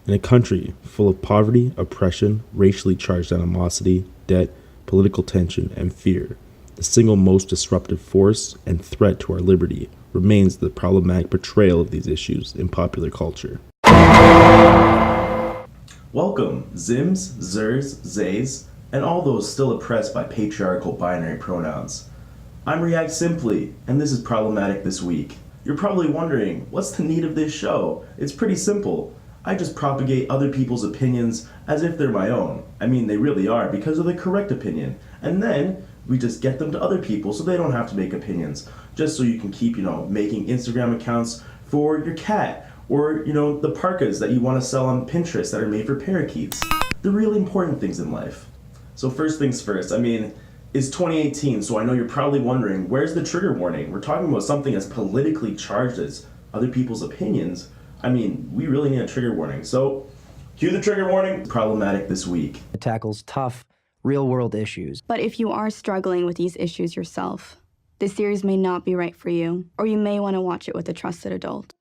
In a country full of poverty, oppression, racially charged animosity, debt, political tension, and fear, the single most disruptive force and threat to our liberty remains the problematic portrayal of these issues in popular culture. Welcome, Zims, Zers, Zays, and all those still oppressed by patriarchal binary pronouns. I'm Reactsimply, and this is Problematic This Week. You're probably wondering, what's the need of this show? It's pretty simple. I just propagate other people's opinions as if they're my own. I mean, they really are because of the correct opinion. And then we just get them to other people so they don't have to make opinions. Just so you can keep, making Instagram accounts for your cat or, the parkas that you want to sell on Pinterest that are made for parakeets. The really important things in life. So first things first, it's 2018, so I know you're probably wondering, where's the trigger warning? We're talking about something as politically charged as other people's opinions. We really need a trigger warning. So, cue the trigger warning. Problematic This Week. It tackles tough, real-world issues. But if you are struggling with these issues yourself, this series may not be right for you, or you may want to watch it with a trusted adult.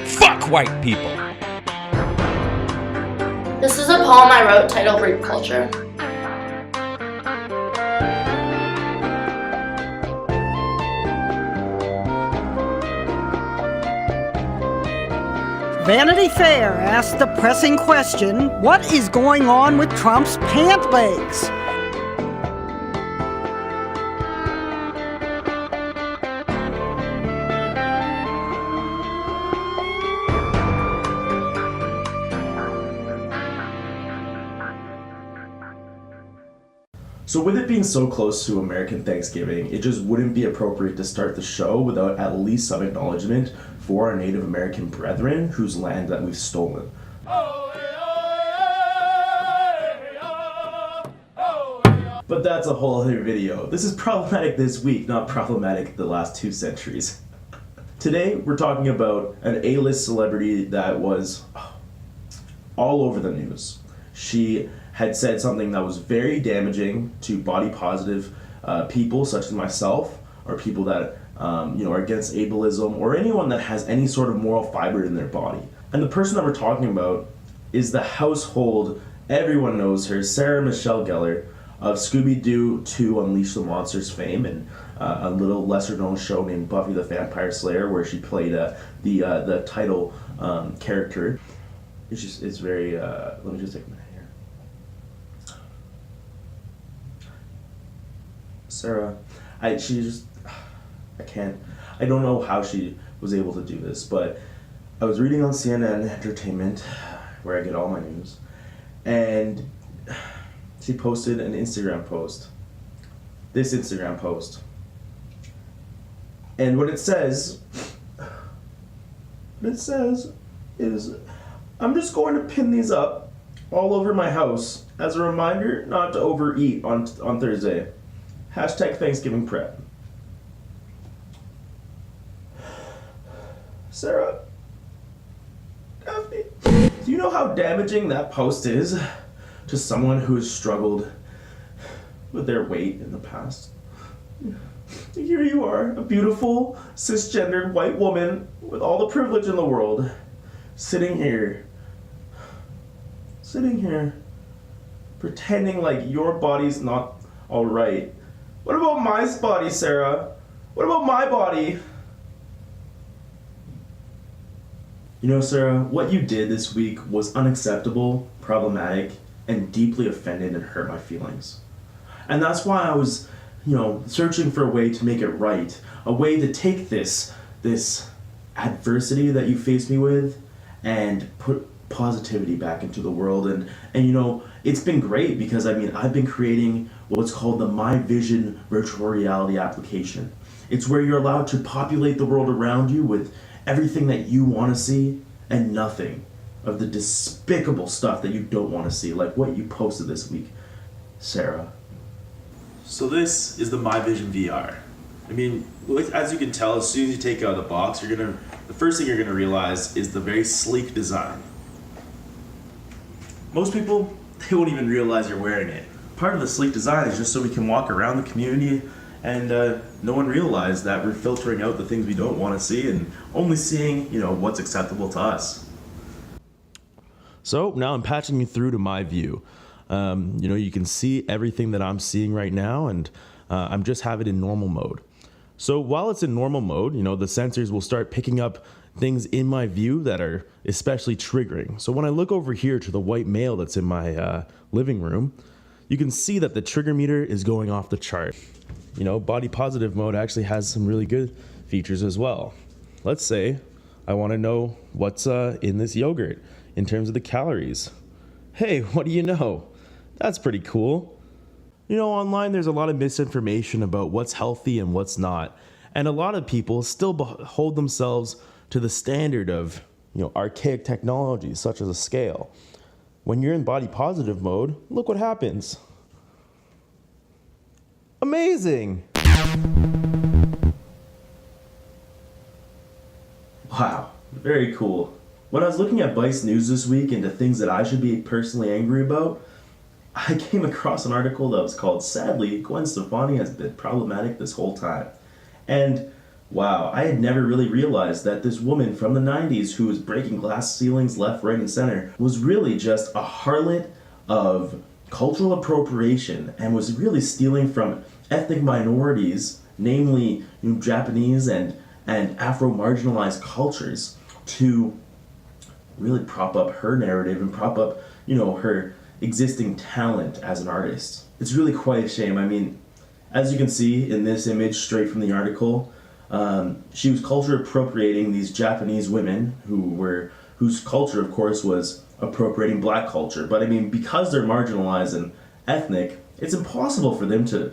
Fuck white people! This is a poem I wrote titled Rape Culture. Vanity Fair asked the pressing question, what is going on with Trump's pant legs? So with it being so close to American Thanksgiving, it just wouldn't be appropriate to start the show without at least some acknowledgement for our Native American brethren whose land that we've stolen. But that's a whole other video. This is Problematic This Week, not problematic the last 2 centuries. Today, we're talking about an A-list celebrity that was all over the news. She had said something that was very damaging to body positive people such as myself, or people that are against ableism, or anyone that has any sort of moral fiber in their body. And the person that we're talking about is the household, everyone knows her, Sarah Michelle Gellar of Scooby-Doo 2 Unleash the Monsters fame, and a little lesser known show named Buffy the Vampire Slayer where she played the title character. It's very, let me just take a minute here. Sarah, I don't know how she was able to do this, but I was reading on CNN Entertainment, where I get all my news, and she posted an Instagram post. This Instagram post. And what it says is, I'm just going to pin these up all over my house as a reminder not to overeat on Thursday. Hashtag Thanksgiving prep. Sarah, Daphne, do you know how damaging that post is to someone who has struggled with their weight in the past? Here you are, a beautiful, cisgendered white woman with all the privilege in the world, sitting here, pretending like your body's not alright. What about my body, Sarah? What about my body? Sarah, what you did this week was unacceptable, problematic, and deeply offended and hurt my feelings. And that's why I was, searching for a way to make it right, a way to take this adversity that you faced me with and put positivity back into the world. And it's been great because I've been creating what's called the My Vision virtual reality application. It's where you're allowed to populate the world around you with everything that you want to see and nothing of the despicable stuff that you don't want to see, like what you posted this week, Sarah. So this is the My Vision VR. As you can tell, as soon as you take it out of the box, the first thing you're gonna realize is the very sleek design. Most people, they won't even realize you're wearing it. Part of the sleek design is just so we can walk around the community And no one realized that we're filtering out the things we don't want to see and only seeing, what's acceptable to us. So now I'm patching you through to my view. You can see everything that I'm seeing right now, and I'm just have it in normal mode. So while it's in normal mode, the sensors will start picking up things in my view that are especially triggering. So when I look over here to the white male that's in my living room, you can see that the trigger meter is going off the chart. Body positive mode actually has some really good features as well. Let's say I want to know what's in this yogurt in terms of the calories. Hey, what do you know? That's pretty cool. Online there's a lot of misinformation about what's healthy and what's not. And a lot of people still hold themselves to the standard of, archaic technologies such as a scale. When you're in body positive mode, look what happens. Amazing! Wow, very cool. When I was looking at Vice News this week into things that I should be personally angry about, I came across an article that was called, "Sadly, Gwen Stefani has been problematic this whole time." And wow, I had never really realized that this woman from the 90s who was breaking glass ceilings left, right, and center was really just a harlot of cultural appropriation and was really stealing from ethnic minorities, namely Japanese and Afro-marginalized cultures, to really prop up her narrative and prop up, her existing talent as an artist. It's really quite a shame. I mean, as you can see in this image straight from the article, she was culture appropriating these Japanese women whose culture, of course, was appropriating black culture. But I mean, because they're marginalized and ethnic, it's impossible for them to,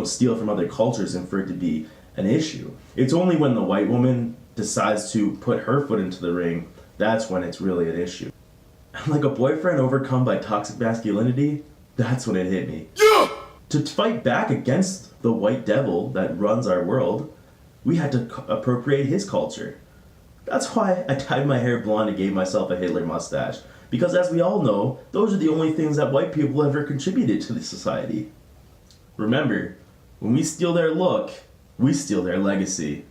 steal from other cultures and for it to be an issue. It's only when the white woman decides to put her foot into the ring, that's when it's really an issue. Like a boyfriend overcome by toxic masculinity, that's when it hit me. Yeah! To fight back against the white devil that runs our world, we had to appropriate his culture. That's why I dyed my hair blonde and gave myself a Hitler mustache. Because as we all know, those are the only things that white people ever contributed to the society. Remember, when we steal their look, we steal their legacy.